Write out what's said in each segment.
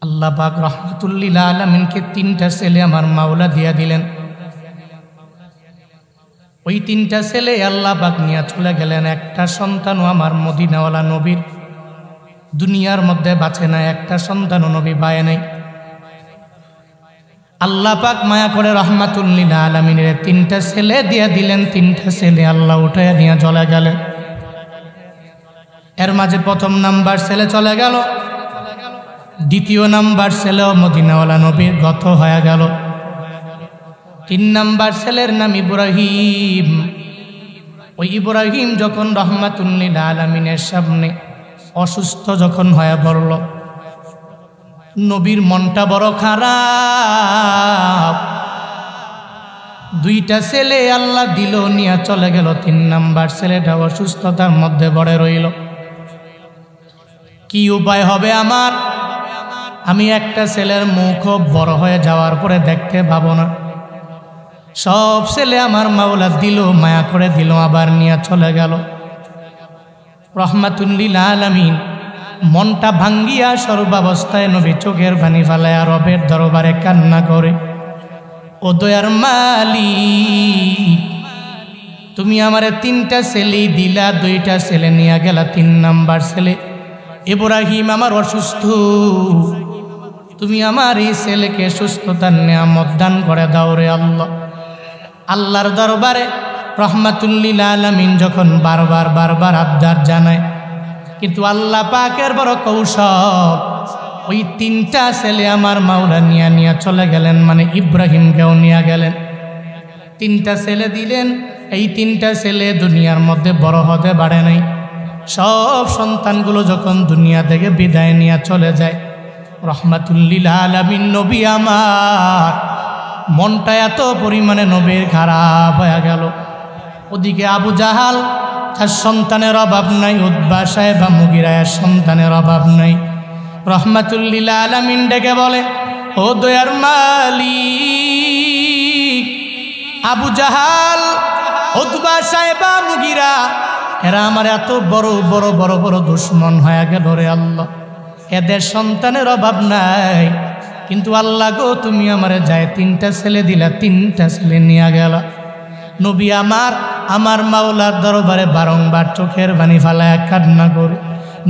আল্লাহ পাক রহমাতুল লিল আলামিনকে 3টা ছেলে আমার মাওলা দিয়া দিলেন। ওই 3টা ছেলে আল্লাহ পাক নিয়ে চলে গেলেন। একটা সন্তানও আমার মদিনাওয়ালা নবীর দুনিয়ার মধ্যে বাঁচে না, একটা সন্তানও নবী পায় নাই। আল্লাহ পাক মায়া করে রহমাতুল লিল আলামিনের 3টা ছেলে দিয়া দিলেন। 3টা ছেলে আল্লাহ উঠাইয়া নিয়ে চলে গেলেন। এর মাঝে প্রথম নাম্বার ছেলে চলে গেল, দ্বিতীয় নাম্বার ছেলেও মদিনাওয়ালা নবীর গত হয়ে গেল। 3 নাম্বার ছেলের নাম ইব্রাহিম। ওই ইব্রাহিম যখন রহমাতুল লিল আলামিনের সামনে অসুস্থ যখন হয়ে পড়ল, নবীর মনটা বড় খারাপ। 2টা ছেলে আল্লাহ দিল, নিয়ে চলে গেল। 3 নাম্বার ছেলেটা অসুস্থতার মধ্যে পড়ে রইল। কি উপায় হবে আমার? আমি একটা ছেলের মুখ বড় হয়ে যাওয়ার পরে দেখতে পাবো না। সব ছেলে আমার মাওলা দিল, মায়া করে দিল, আবার নিয়ে চলে গেল। রহমাতুল লিল আলামিন মনটা ভাঙ্গিয়া সর্বাবস্থায় নবী চোখের পানি ফেলায়া রবের দরবারে কান্না করে, ও দয়ার মালিক, তুমি আমারে 3টা ছেলে দিলা, 2টা ছেলে নিয়ে গেলা। 3 নাম্বার ছেলে ইব্রাহিম আমার অসুস্থ, তুমি আমার এই ছেলেকে সুস্থতার নিয়ামত দান করে দাও রে আল্লাহ। আল্লাহর দরবারে রহমাতুল লিল আলামিন যখন বারবার আবদার জানায়, কিন্তু আল্লাহ পাকের বড় কৌশল, ওই 3টা ছেলে আমার মাওলা নিয়ে চলে গেলেন, মানে ইব্রাহিমকেও নিয়ে গেলেন। 3টা ছেলে দিলেন। এই 3টা ছেলে দুনিয়ার মধ্যে বড় হতে পারে নাই। সব সন্তানগুলো যখন দুনিয়া থেকে বিদায় নিয়ে চলে যায়, রহমাতুল লিল আলামিন নবী আমার মনটা এত পরিমাণে নবীর খারাপ হয়ে গেল। ওদিকে আবু জাহাল, তার সন্তানের অভাব নাই। উতবা সাহেবা মুগিরায়ের সন্তানের অভাব নাই। রহমাতুল লিল আলামিন ডেকে বলে, ও দয়ার মালিক, আবু জাহাল, উতবা সাহেবা মুগিরা, এরা আমার এত বড় বড় বড় বড় দুশ্মন হয়ে গেল রে আল্লাহ। এদের সন্তানের অভাব নাই, কিন্তু আল্লাহ গো, তুমি আমারে যায় 3টা ছেলে দিলা, 3টা ছেলে নিয়ে গেল। নবী আমার মাওলার দরবারে বারংবার চোখের পানি ফেলায় কান্না করে।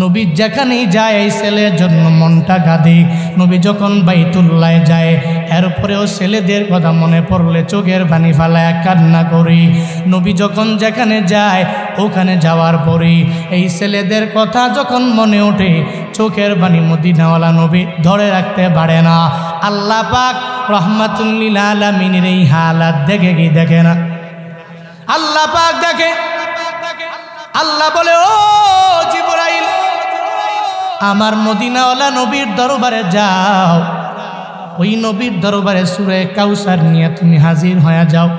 নবী যেখানেই যায় এই ছেলের জন্য মনটা কাঁদে। নবী যখন বাইতুল্লাহ যায়, এরপরেও ছেলেদের কথা মনে পড়লে চোখের পানি ফেলায় কান্না করি। নবী যখন যেখানে যায়, ওখানে যাওয়ার পরে এই ছেলেদের কথা যখন মনে ওঠে, চোখের পানি মদিনাওয়ালা নবী ধরে রাখতে পারে না। আল্লাহ পাক রহমাতুল লিল আলামিনের এই হালাত দেখে কি দেখে না? আল্লাহ পাক দেখে। আল্লাহ বলে, ও জিবরাইল, আমার মদিনাওয়ালা নবীর দরবারে যাও। ওই নবীর দরবারে সূরা কাউসার নিয়ে তুমি হাজির হয়ে যাও।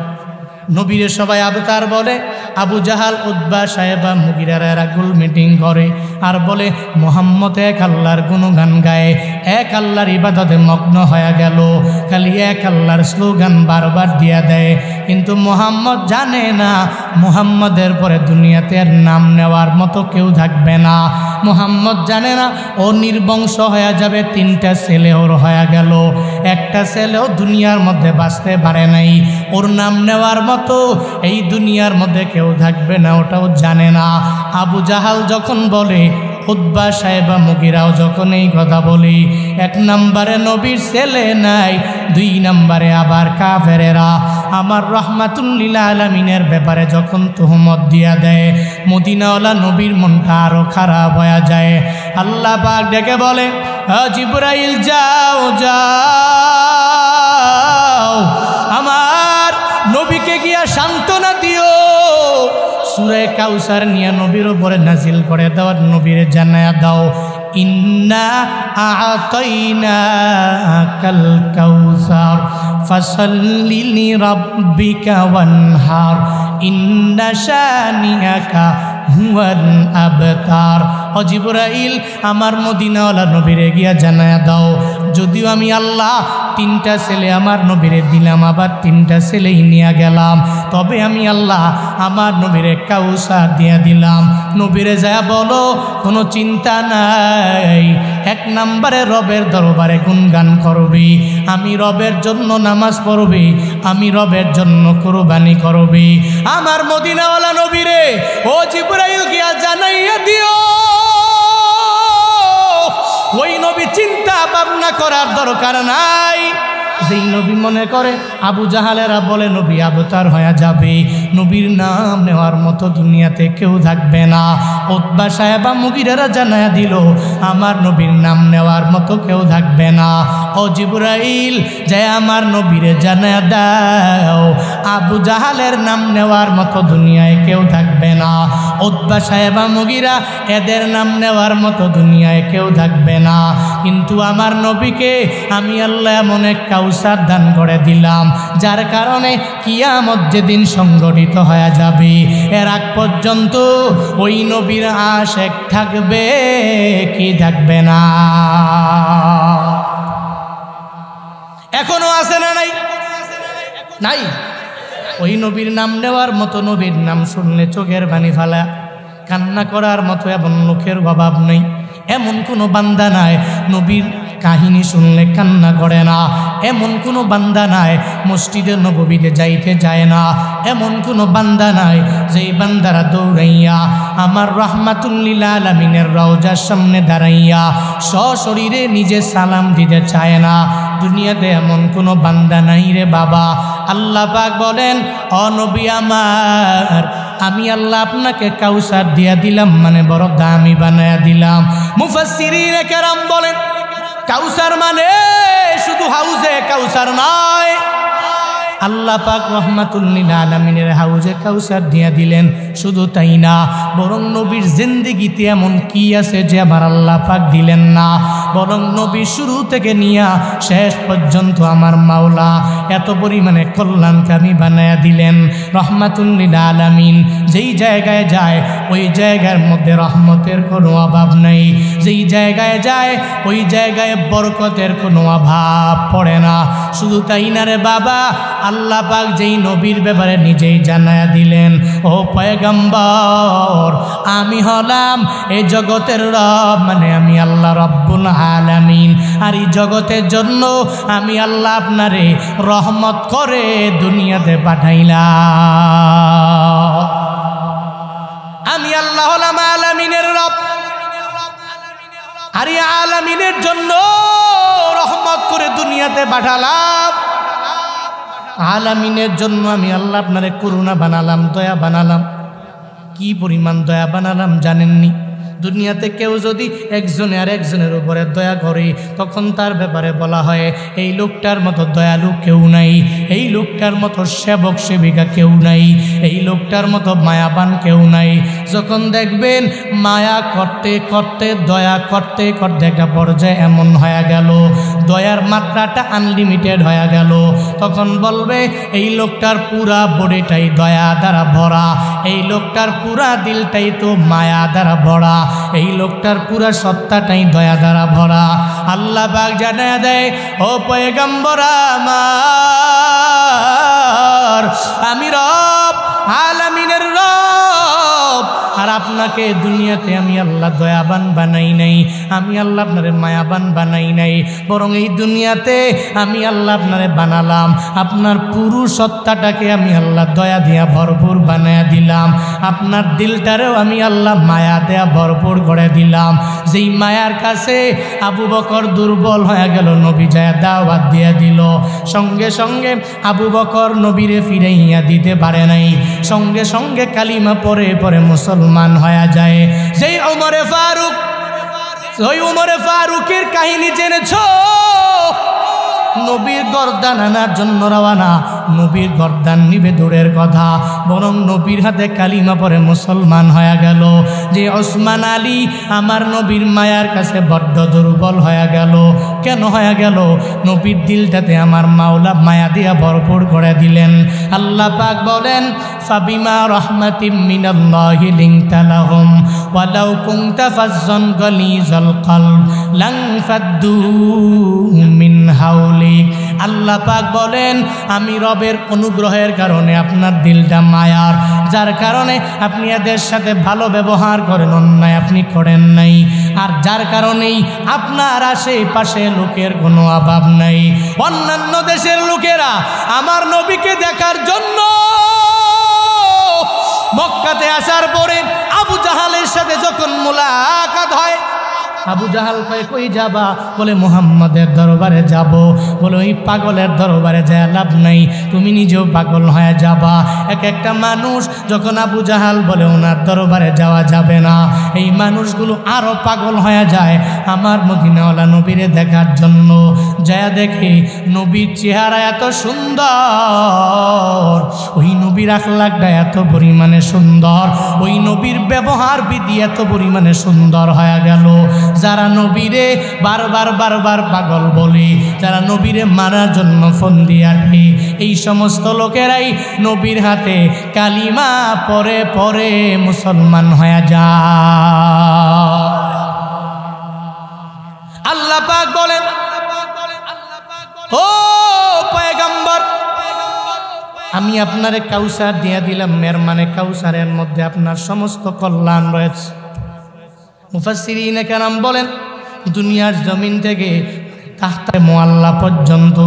নবীরে সবাই আবতার বলে। আবু জাহাল, উতবা সাহেবা মুগিরারা এরা গোল মিটিং করে আর বলে, মুহাম্মদ এক আল্লাহর গুণগান গায়ে, এক আল্লাহর ইবাদতে মগ্ন হয়ে গেল, খালি এক আল্লাহর স্লোগান বারবার দিয়া দেয়। কিন্তু মুহাম্মদ জানে না, মুহাম্মদের পরে দুনিয়াতে আর নাম নেওয়ার মতো কেউ থাকবে না। মুহাম্মদ জানে না, ও নির্বংশ হয়ে যাবে। 3টা ছেলে ওর হয়ে গেল, একটা ছেলেও দুনিয়ার মধ্যে বাঁচতে পারে নাই। ওর নাম নেওয়ার মতো এই দুনিয়ার মধ্যে কেউ থাকবে না, ওটাও জানে না। আবু জাহাল যখন বলে, উতবা সাহেবা মুগিরাও যখন এই কথা বলি, 1 নম্বরে নবীর ছেলে নাই, 2 নম্বরে আবার কাফেরেরা আমার রহমাতুল লিল আলামিনের ব্যাপারে যখন তুহমত দিয়া দেয়, মদিনাওয়ালা নবীর মনটা আরো খারাপ হয়ে যায়। আল্লাহ পাক ডেকে বলে, জিবরাইল যাও যাও, আমার নবীকে গিয়া সান্ত্বনা দিও। সূরা কাউসার নিয়ে নবীর উপরে নাজিল করে দাও, নবীর জানায়া দাও, ইন্না আ'তাইনাকাল কাউসার ফাসাল্লি লিরাব্বিকা ওয়ানহার ইন্না শানিয়াকা হুয়াল আবতার। ও জিবরাইল, আমার মদিনাওয়ালা নবীরে গিয়া জানায়া দাও, যদিও আমি আল্লাহ 3টা ছেলে আমার নবীরে দিলাম, আবার 3টা ছেলেই নিয়ে গেলাম, তবে আমি আল্লাহ আমার নবীরে কাউসার দিয়া দিলাম। নবীরে যা বলো কোনো চিন্তা নাই, 1 নম্বরে রবের দরবারে গুণগান করবি, আমি রবের জন্য নামাজ পড়বি, আমি রবের জন্য কুরবানি করবি। আমার মদিনাওয়ালা নবীরে ও জিবরাইল গিয়া জানাইয়া দিও, ওই নবী চিন্তা ভাবনা করার দরকার নাই। যেই নবী মনে করে আবু জাহালেরা বলে নবী অবতার হয়ে যাবে, নবীর নাম নেওয়ার মতো দুনিয়াতে কেউ থাকবে না। উতবা সাহেবা মুগিরারা জানায়া দিল আমার নবীর নাম নেওয়ার মতো কেউ থাকবে না। ও জিবরাইল যে আমার নবীরে জানায়া দাও আবু জাহালের নাম নেওয়ার মতো দুনিয়ায় কেউ থাকবে না। উতবা সাহেবা মুগিরা এদের নাম নেওয়ার মতো দুনিয়ায় কেউ থাকবে না, কিন্তু আমার নবীকে আমি আল্লাহ এমন এক কাউসার দান করে দিলাম যার কারণে কিয়ামত যেদিন সংগঠিত হয়ে যাবে এর আগ পর্যন্ত ওই নবীর আশিক থাকবে কি থাকবে না? এখনো আছে না নাই? নাই। ওই নবীর নাম নেওয়ার মতো, নবীর নাম শুনলে চোখের পানি ফেলা, কান্না করার মতো এমন লোকের অভাব নেই। এমন কোনো বান্দা নাই নবীর কাহিনী শুনলে কান্না করে না, এমন কোনো বান্দা নাই মসজিদে নববীতে যাইতে যায় না, এমন কোনো বান্দা নাই যেই বান্দারা দৌড়াইয়া আমার রাহমাতুল লিল আলামিনের রওজার সামনে দাঁড়াইয়া সশরীরে নিজে সালাম দিতে চায় না। দুনিয়াতে এমন কোনো বান্দা নাই রে বাবা। আল্লাহ পাক বলেন ও নবী আমার, আমি আল্লাহ আপনাকে কাউসার দিয়া দিলাম, মানে বড় দামি বানায়া দিলাম। মুফাসসিরিনে কেরাম বলেন কাউসার মানে শুধু হাউজে কাউসার নয়, আল্লাহ পাক রাহমাতুল লিল আলামিনের হাউজে কাউসার দিয়া দিলেন। শুধু তাই না, বরং নবীর জিন্দেগিতে এমন কি আছে যে আমার আল্লাহ পাক দিলেন না, বরং নবী শুরু থেকে নিয়া শেষ পর্যন্ত আমার মাওলা এত পরিমাণে কল্যাণকামী বানায়া দিলেন। রাহমাতুল লিল আলামিন যেই জায়গায় যায় ওই জায়গার মধ্যে রহমতের কোনো অভাব নেই, যেই জায়গায় যায় ওই জায়গায় বরকতের কোনো অভাব পড়ে না। শুধু তাই না রে বাবা, আল্লাহ পাক যেই নবীর ব্যাপারে নিজেই জানায়া দিলেন ও পয়গম্বর আমি হলাম এই জগতের রব, মানে আমি আল্লাহ রব্বুল আলামিন, আর এই জগতের জন্য আমি আল্লাহ আপনারে রহমত করে দুনিয়াতে পাঠাইলাম। আমি আল্লাহ হলাম আলামিনের রব, আর এই আলামিনের জন্য রহমত করে দুনিয়াতে পাঠালাম। আলামিনের জন্য আমি আল্লাহ আপনারে করুণা বানালাম, দয়া বানালাম। কি পরিমাণ দয়া বানালাম জানেননি? দুনিয়াতে কেউ যদি একজনে আর একজনের উপরে দয়া করে তখন তার ব্যাপারে বলা হয় এই লোকটার মতো দয়ালু কেউ নাই, এই লোকটার মতো সেবক সেবিকা কেউ নাই, এই লোকটার মতো মায়াবান কেউ নাই। যখন দেখবেন মায়া করতে করতে দয়া করতে করতে একটা পর্যায়ে এমন হয়ে গেল দয়ার মাত্রাটা আনলিমিটেড হয়ে গেল, তখন বলবে এই লোকটার পুরা বডিটাই দয়া দ্বারা ভরা, এই লোকটার পুরা দিলটাই তো মায়া দ্বারা ভরা, এই লোকটার পুরা সত্তাটাই দয়া দ্বারা ভরা। আল্লাহ পাক জানায়া দেয় ও পয়গম্বর আমার, আমি রব আলামিনের রব, আর আপনাকে দুনিয়াতে আমি আল্লাহ দয়াবান বানাই নাই, আমি আল্লাহ আপনারে মায়াবান বানাই নাই, বরং এই দুনিয়াতে আমি আল্লাহ আপনারে বানালাম, আপনার পুরো সত্তাটাকে আমি আল্লাহ দয়া দিয়া ভরপুর বানায়া দিলাম, আপনার দিলটারেও আমি আল্লাহ মায়া দেয়া ভরপুর করে দিলাম। যেই মায়ার কাছে আবু বকর দুর্বল হয়ে গেল, নবী যায় দাওয়াত দিয়া দিল, সঙ্গে সঙ্গে আবু বকর নবীরে ফিরাইয়া দিতে পারে নাই, সঙ্গে সঙ্গে কালিমা পরে পরে মুসলমান হয়ে যায়। সেই ওমরে ফারুক, ওই ওমরে ফারুকের কাহিনী জেনেছ? নবীর গর্দান আনার জন্য রওয়ানা, নবীর গর্দান নিবে দূরের কথা, বরং নবীর হাতে কালিমা পরে মুসলমান হয়ে গেল। যে ওসমান আলী আমার নবীর মায়ার কাছে বড্ড দুর্বল হয়ে গেল। কেন হয়ে গেল? নবীর দিলটাতে আমার মাওলা মায়া দিয়া ভরপুর করে দিলেন। আল্লাহ পাক বলেন ফাবিমা রাহমাতিম মিনাল্লাহি লিনতা লাহুম ওয়ালাউ কুনতা ফাজ্জান গালিজাল কলব লান ফাদ্দু আল্লাহ পাক বলেন আমি রবের অনুগ্রহের কারণে আপনার দিলটা মায়ার, যার কারণে আপনি এদের সাথে ভালো ব্যবহার করেন, অন্যায় আপনি করেন নাই, আর যার কারণেই আপনার আশেপাশে লোকের কোনো অভাব নাই। অন্যান্য দেশের লোকেরা আমার নবীকে দেখার জন্য মক্কাতে আসার পরে আবু জাহালের সাথে যখন মুলাকাত হয়, আবু জাহাল কয় কই যাবা? বলে মুহাম্মাদের দরবারে যাব। বলে ওই পাগলের দরবারে যায় লাভ নাই, তুমি নিজেও পাগল হয়ে যাবা। এক একটা মানুষ যখন আবু জাহাল বলে ওনার দরবারে যাওয়া যাবে না, এই মানুষগুলো আরো পাগল হয়ে যায় আমার মদিনাওয়ালা নবীরে দেখার জন্য। যা দেখে নবীর চেহারা এত সুন্দর, ওই নবীর আখলাকটা এত পরিমাণে সুন্দর, ওই নবীর ব্যবহার বিধি এত পরিমাণে সুন্দর হয়ে গেল। যারা নবীরে বারবার পাগল বলে, যারা নবীরে মারার জন্য ফোন দিয়ে রাখে, এই সমস্ত লোকেরাই নবীর হাতে কালিমা পরে পরে মুসলমান হয়ে যায়। আল্লাহ পাক বলেন ও পয়গম্বর, আমি আপনারে কাউসার দিয়ে দিলাম, এর মানে কাউসারের মধ্যে আপনার সমস্ত কল্যাণ রয়েছে। মুফাসসিরিনে কেরাম বলেন দুনিয়ার জমিন থেকে তাহতে মোয়াল্লা পর্যন্ত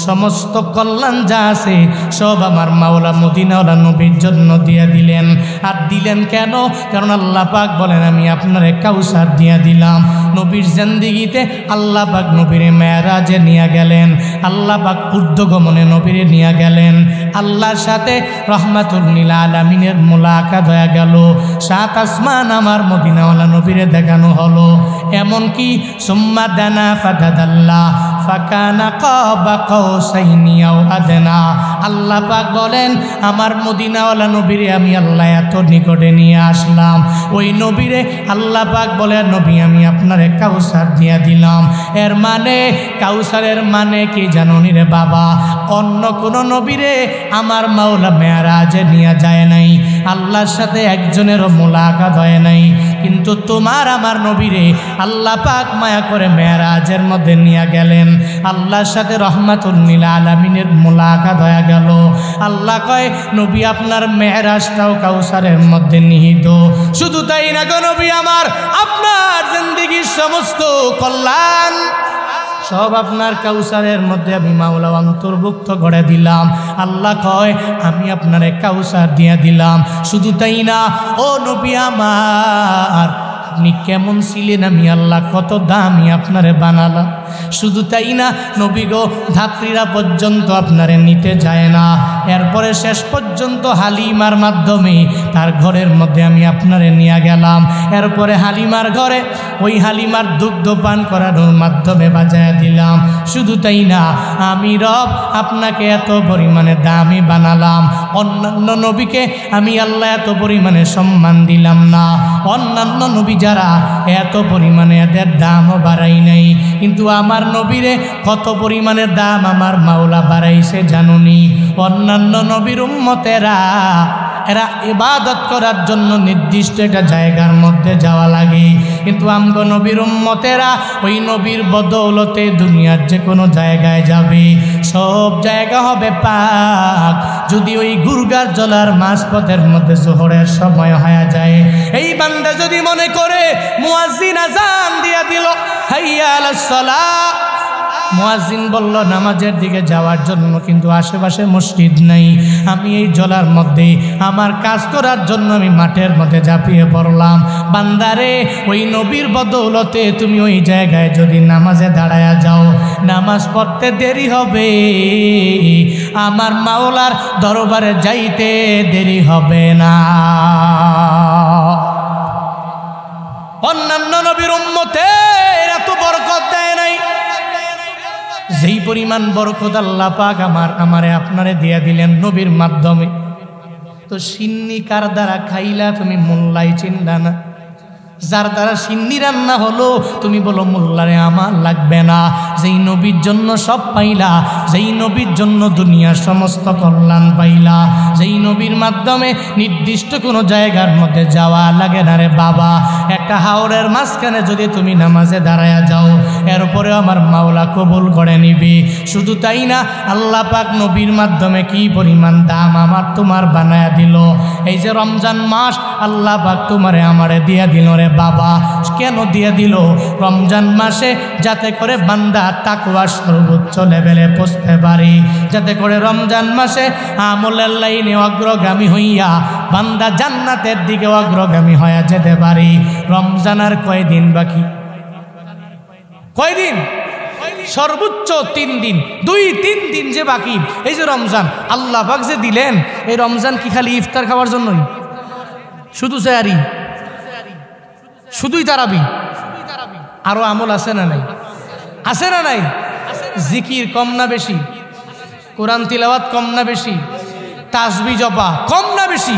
সমস্ত কল্যাণ যা আছে সব আমার মাওলা মদিনাওয়ালা নবীর জন্য দিয়ে দিলেন। আর দিলেন কেন? কারণ আল্লাহ পাক বলেন আমি আপনারে কাউসার দিয়ে দিলাম। নবীর জিন্দেগিতে আল্লাহ পাক নবীরে মেরাজে নিয়ে গেলেন, আল্লাহ পাক ঊর্ধ্বগমনে নবীরে নিয়ে গেলেন, আল্লাহর সাথে রহমাতুল লিল আলামিনের মুলাকাত হয়ে গেল, সাত আসমান আমার মদিনাওয়ালা নবীরে দেখানো হলো। এমনকি সুম্মা দানা ফাদাদাল্লাহ ফাকানা কাবা কাউসাইনি আও আদনা। আল্লাহ পাক বলেন আমার মদিনাওয়ালা নবীরে আমি আল্লাহ এত নিকটে নিয়ে আসলাম, ওই নবীরে আল্লাহ পাক বলে নবী আমি আপনারে কাউসার দিয়ে দিলাম। এর মানে কাউসারের মানে কি জানোনি রে বাবা? অন্য কোন নবীরে আমার মাওলা মেরাজে নিয়ে যায় নাই, আল্লাহর সাথে একজনেরও মুলাকাত হয় নাই, কিন্তু তোমার আমার নবীরে আল্লাহ পাক মায়া করে মেরাজের মধ্যে নিয়ে গেলেন, আল্লাহর সাথে রহমাতুল লিল আলামিনের মুলাকাত হয়ে গেল। আল্লাহ কয় নবী আপনার মেরাজটাও কাউসারের মধ্যে নিহিত। শুধু তাই না গো নবী আমার, আপনার জিন্দেগীর সমস্ত কল্যাণ সব আপনার কাউসারের মধ্যে আমি মাওলা অন্তর্ভুক্ত করে দিলাম। আল্লাহ কয় আমি আপনারে কাউসার দিয়ে দিলাম। শুধু তাই না ও নবী আমার, আপনি কেমন ছিলেন আমি আল্লাহ কত দামি আপনারে বানালাম। শুধু তাই না নবী গো, ধাত্রীরা পর্যন্ত আপনারে নিতে যায় না, এরপরে শেষ পর্যন্ত হালিমার মাধ্যমে তার ঘরের মধ্যে আমি আপনারে নিয়ে গেলাম। এরপরে হালিমার ঘরে ওই হালিমার দুগ্ধ পান করানোর মাধ্যমে বাজায় দিলাম। শুধু তাই না আমি রব আপনাকে এত পরিমাণে দামি বানালাম, অন্যান্য নবীকে আমি আল্লাহ এত পরিমাণে সম্মান দিলাম না। অন্যান্য নবী যারা এত পরিমাণে এদের দামও বাড়াই নাই, কিন্তু আমার নবীরে কত পরিমাণে দাম আমার মাওলা বাড়াইছে জানুনি? অন্যান্য নবীর উম্মতেরা এরা ইবাদত করার জন্য নির্দিষ্ট একটা জায়গার মধ্যে যাওয়া লাগে, কিন্তু আমগো নবীর উম্মতেরা ওই নবীর বদৌলতে দুনিয়ার যে কোনো জায়গায় যাবে, সব জায়গা হবে পাক। যদি ওই গুরগার জলার মাঝপথের মধ্যে জোহরের সময় হয়ে যায়, এই বান্দা যদি মনে করে মুয়াজ্জিন আযান দিয়া দিল হাইয়া আলাস সালাহ, মুয়াজ্জিন বলল নামাজের দিকে যাওয়ার জন্য, কিন্তু আশেপাশে মসজিদ নাই, আমি এই জলার মধ্যে আমার কাজ করার জন্য আমি মাঠের মধ্যে ঝাঁপিয়ে পড়লাম। বান্দারে ওই নবীর বদৌলতে তুমি ওই জায়গায় যদি নামাজে দাঁড়ায়া যাও, নামাজ পড়তে দেরি হবে, আমার মাওলার দরবারে যাইতে দেরি হবে না। অন্যান্য নবীর উম্মতের এত বরকত দেয় নাই, যেই পরিমাণ বরকত আল্লাহ পাক আমারে আপনারে দিয়া দিলেন নবীর মাধ্যমে। তো সিন্নি কার দ্বারা খাইলা তুমি মোল্লাই চিন্তা না, যার দ্বারা সিন্নি রান্না হলো তুমি বলো মোল্লারে আমার লাগবে না, যেই নবীর জন্য সব পাইলা, যেই নবীর জন্য দুনিয়ার সমস্ত কল্যাণ পাইলা, যেই নবীর মাধ্যমে নির্দিষ্ট কোনো জায়গার মধ্যে যাওয়া লাগে না রে বাবা। একটা হাওরের মাঝখানে যদি তুমি নামাজে দাঁড়ায়া যাও, এরপরে আমার মাওলা কবুল করে নিবি। শুধু তাই না, আল্লাহ পাক নবীর মাধ্যমে কি পরিমাণ দাম আমার তোমার বানায়া দিল। এই যে রমজান মাস আল্লাহ পাক তোমারে আমারে দিয়া দিল রে বাবা। কেন দিয়া দিল? রমজান মাসে যাতে করে বান্দা তাকওয়ার সর্বোচ্চ লেভেলে পৌঁছতে পারি, যাতে করে রমজান মাসে আমলের লাইনে অগ্রগামী হইয়া বান্দা জান্নাতের দিকে অগ্রগামী হয়ে যেতে পারি। রমজান আর কয়দিন বাকি? কয়দিন? সর্বোচ্চ 3 দিন, 2-3 দিন যে বাকি। এই যে রমজান আল্লাহ পাক যে দিলেন, এই রমজান কি খালি ইফতার খাওয়ার জন্যই? শুধু সেহারি, শুধুই তারাবি? আরো আমল আছে না নাই? আছে না নাই? জিকির কম না বেশি? কোরআন তিলাওয়াত কম না বেশি? তাসবিহ জপা কম না বেশি?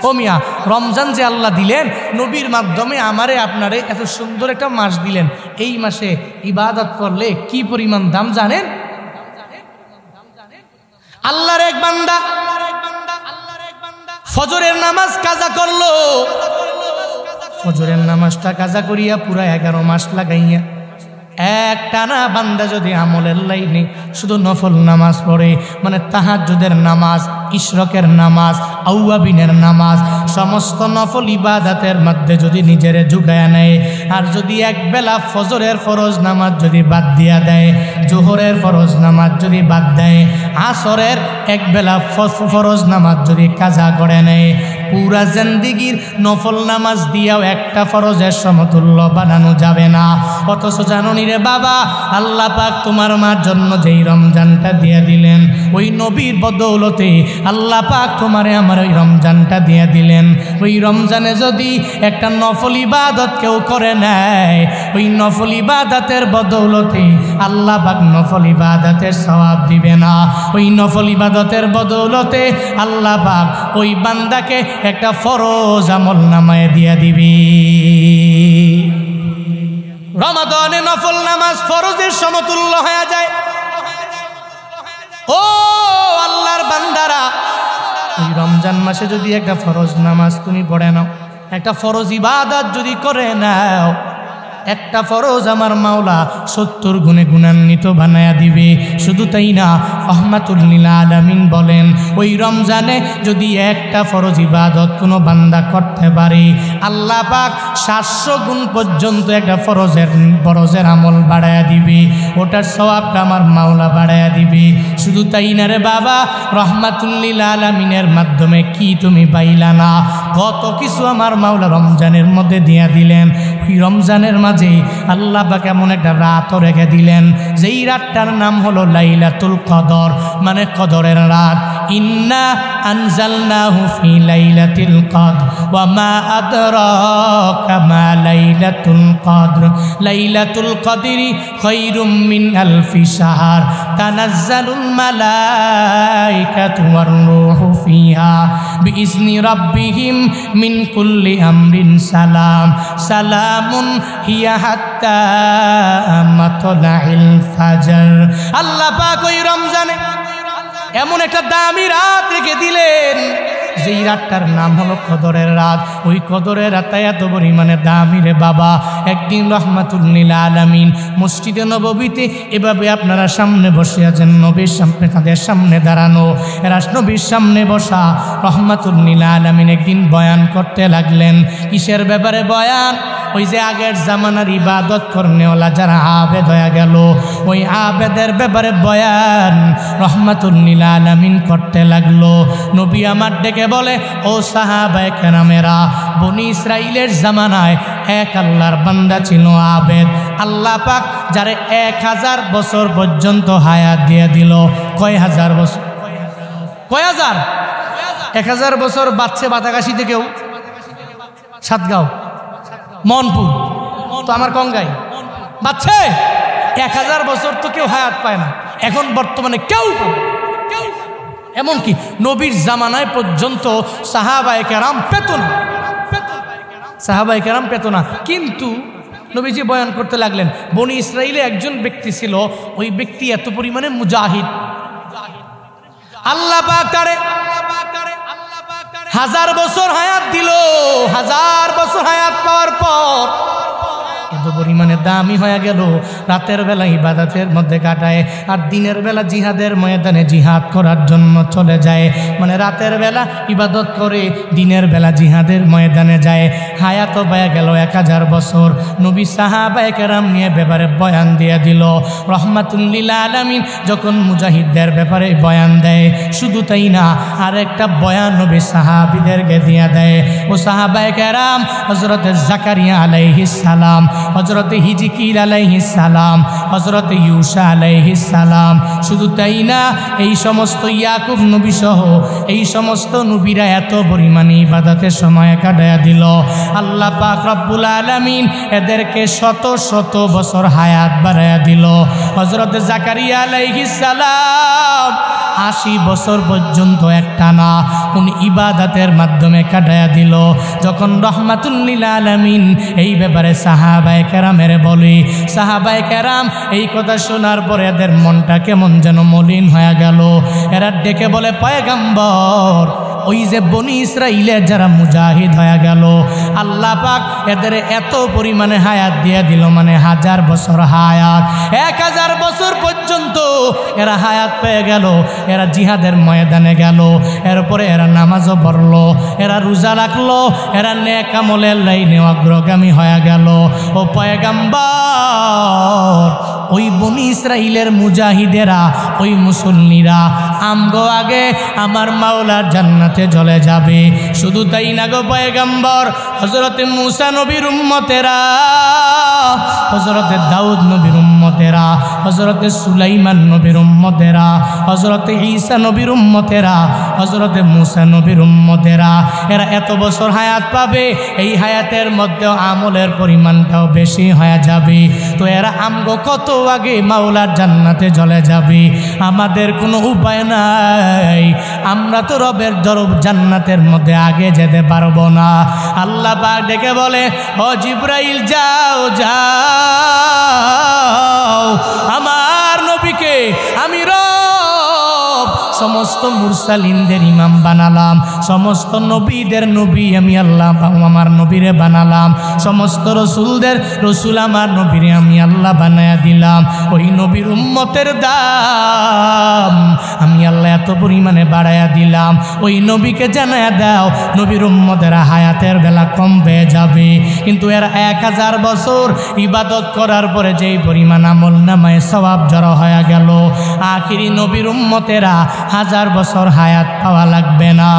ও মিয়া, রমজান যে আল্লাহ দিলেন নবীর মাধ্যমে আমারে আপনারে এত সুন্দর একটা মাস দিলেন। এই মাসে ইবাদত করলে কি পরিমাণ দাম জানেন? আল্লাহর এক বান্দা ফজরের নামাজ কাজা করলো, ফজরের নামাজটা কাজা করিয়া পুরা 11 মাস লাগাইয়া একটানা বান্দা যদি আমলের লাইনে শুধু নফল নামাজ পড়ে, মানে তাহাজ্জুদের নামাজ, ইশরাকের নামাজ, আউয়াবিনের নামাজ, সমস্ত নফল ইবাদতের মধ্যে যদি নিজেরে ঝুঁকায়া নেয়, আর যদি একবেলা ফজরের ফরজ নামাজ যদি বাদ দিয়া দেয়, জোহরের ফরজ নামাজ যদি বাদ দেয়, আসরের একবেলা ফরজ নামাজ যদি কাজা করে নেয়, পুরা জিন্দেগির নফল নামাজ দিয়াও একটা ফরজের সমতুল্য বানানো যাবে না। অথচ জানুনি রে বাবা, আল্লাহ পাক তোমার মার জন্য যেই রমজানটা দিয়ে দিলেন, ওই নবীর বদৌলতে আল্লাহ পাক তোমারে আমার ওই রমজানটা দিয়ে দিলেন। ওই রমজানে যদি একটা নফল ইবাদত কেউ করে নেয়, ওই নফল ইবাদতের বদৌলতে আল্লাহ পাক নফল ইবাদতের সওয়াব দিবে না। ওই নফল ইবাদতের বদৌলতে আল্লাহ পাক ওই বান্দাকে একটা ফরজ আমল নামায় দিয়া দিবি। রমাদানে নফল নামাজ ফরজের সমতুল্য হয়ে যায়। ও আল্লাহর বান্দারা, এই রমজান মাসে যদি একটা ফরজ নামাজ তুমি পড়ে নাও, একটা ফরজ ইবাদত যদি করে নাও, একটা ফরজ আমার মাওলা 70 গুণে গুণান্বিত বানায়া দিবে। শুধু তাই না, রহমাতুল লিল আলামিন বলেন, ওই রমজানে যদি একটা ফরজ ইবাদত কোনো বান্দা করতে পারে, আল্লাহ পাক 700 গুণ পর্যন্ত একটা ফরজের আমল বাড়ায়া দিবে, ওটার সওয়াবটা আমার মাওলা বাড়ায়া দিবে। শুধু তাই না রে বাবা, রহমাতুল লিল আলামিনের মাধ্যমে কি তুমি পাইলা না? কত কিছু আমার মাওলা রমজানের মধ্যে দিয়া দিলেন। ওই রমজানের মাঝে আল্লাহ পাক এমন একটা রাতও রেখে দিলেন, যেই রাতটার নাম হলো লাইলাতুল কদর, মানে কদরের রাত। ইন্না আনজালনাহু ফি লাইলাতিল কদর ওয়া মা আদরাকা মা লাইলাতুল কদর লাইলাতুল কদরি খায়রুম মিন আলফি শাহর তানাজ্জালুল মালাইকাতু ওয়ার রূহু ফিহা বিইজনি রাব্বিহিম মিন কুল্লি আমরিন সালাম সালামুন হিয়া হাত্তা মাতলাইল ফাজর। আল্লাহ পাক ওই রমজানে এমন একটা দামি রাত রেখে দিলেন, যেই রাতটার নাম হলো কদরের রাত। ওই কদরের রাতটা এত পরিমাণে দামি রে বাবা। একদিন রহমাতুল লিল আলামিন মসজিদে নববীতে এভাবে আপনারা সামনে বসে আছেন, নবীর সামনে, তাদের সামনে দাঁড়ানো, এরা নবীর সামনে বসা। রহমাতুল লিল আলামিন একদিন বয়ান করতে লাগলেন। কিসের ব্যাপারে বয়ান? ওই যে আগের জামানার ইবাদত করনেওয়ালা যারা আবেদ হয়ে গেল, ওই আবেদের ব্যাপারে বয়ান রহমাতুল লিল আলামিন করতে লাগলো। নবী আমার ডেকে বলে, ও সাহাবায়ে কেরামেরা, বনি ইসরাইলের জামানায় এক আল্লাহর বান্দা ছিল আবেদ। আল্লাহ পাক যারে 1000 বছর পর্যন্ত হায়াত দিয়ে দিল। কয় হাজার বছর? কয় হাজার? 1000 বছর বাচ্চে বাতাকাশি থেকেও, সাতগাঁও, মনপুর, তো আমার কঙ্গাই বাচ্চে 1000 বছর তো কেউ হায়াত পায় না। এখন বর্তমানে কেউ, এমনকি নবীর জামানায় পর্যন্ত সাহাবায়ে কেরাম পেত না, সাহাবায়ে কেরাম পেত না। কিন্তু নবীজি বয়ান করতে লাগলেন। বনি ইসরাইলে একজন ব্যক্তি ছিল, ওই ব্যক্তি এত পরিমাণে মুজাহিদ, আল্লাহ পাক তারে 1000 বছর হায়াত দিল। 1000 বছর হায়াত পাওয়ার পর এত পরিমাণে দামি হয়ে গেল, রাতের বেলা ইবাদতের মধ্যে কাটায় আর দিনের বেলা জিহাদের ময়দানে জিহাদ করার জন্য চলে যায়। মানে রাতের বেলা ইবাদত করে, দিনের বেলা জিহাদের ময়দানে যায়। হায়াত পাওয়া গেল 1000 বছর। নবী সাহাবায়ে কেরাম নিয়ে ব্যাপারে বয়ান দিয়ে দিল। রহমাতুল লিল আলামিন যখন মুজাহিদদের ব্যাপারে বয়ান দেয়, শুধু তাই না, আর একটা বয়ান নবী সাহাবীদেরকে দিয়ে দেয়। ও সাহাবায়ে কেরাম, হযরত জাকারিয়া আলাইহিস সালাম, হযরত হিজকিল আলাইহিস সালাম, হযরত ইউসা আলাইহিস সালাম, শুধু তাই না, এই সমস্ত ইয়াকুব নবী সহ এই সমস্ত নবীরা এত পরিমাণে ইবাদতের সময় কাটায়া দিল। আল্লাহ পাক রব্বুল আলামিন এদেরকে শত শত বছর হায়াত বাড়ায়া দিল। হযরত জাকারিয়া আলাইহিস সালাম 80 বছর পর্যন্ত একটানা উনি ইবাদতের মাধ্যমে কাটায়া দিল। যখন রহমাতুল লিল আলামিন এই ব্যাপারে সাহাবায়ে কেরামের বলে, সাহাবায়ে কেরাম এই কথা শোনার পরে এদের মনটা কেমন যেন মলিন হয়ে গেল। এরা ডেকে বলে, পয়গম্বর, ওই যে বনি ইসরাইলের যারা মুজাহিদ হয়ে গেল, আল্লাহ পাক এদের এত পরিমাণে হায়াত দিয়ে দিল, মানে 1000 বছর হায়াত, 1000 বছর পর্যন্ত এরা হায়াত পেয়ে গেল। এরা জিহাদের ময়দানে গেল, এরপরে এরা নামাজও পড়লো, এরা রোজা রাখলো, এরা নেক আমলের লাইনে অগ্রগামী হয়ে গেল। ও পয়গম্বর, ওই বনি ইসরাইলের মুজাহিদেরা, ওই মুসল্লিরা আমগো আগে আমার মাওলার জান্নাতে চলে যাবে। শুধু তাই না গো পয়গম্বর, হযরত মূসা নবীর উম্মতেরা, হযরত দাউদ নবীর উম্মতেরা, হযরত সুলাইমান নবীর উম্মতেরা, হযরত ঈসা নবীর উম্মতেরা, হযরত মূসা নবীর উম্মতেরা, এরা এত বছর হায়াত পাবে, এই হায়াতের মধ্যে আমলের পরিমাণটাও বেশি হয়ে যাবে। তো এরা আমগো কত আগে মাওলার জান্নাতে চলে যাবে, আমাদের কোনো উপায় নাই, আমরা তো রবের দরব জান্নাতের মধ্যে আগে যেতে পারবো না। আল্লাহ পাক ডেকে বলে, ও জিবরাইল যাও যাও, আমার নবীকে আমি রব সমস্ত মুরসালিনদের ইমাম বানালাম, সমস্ত নবীদের নবী আমি আল্লাহ আমার নবীরে বানালাম, সমস্ত রসুলদের রসুল আমার নবীরে আমি আল্লাহ বানায়া দিলাম। ওই নবীর উম্মতের দাম আমি আল্লাহ এত পরিমাণে বাড়ায়া দিলাম। ওই নবীকে জানায়া দাও, নবীর উম্মতেরা হায়াতের বেলা কম পেয়ে যাবে, কিন্তু এরা 1000 বছর ইবাদত করার পরে যেই পরিমাণ আমল নামায় সওয়াব জড়ো হয়ে গেল, আখিরি নবীর উম্মতেরা 1000 বছর হায়াত পাওয়া লাগবে না।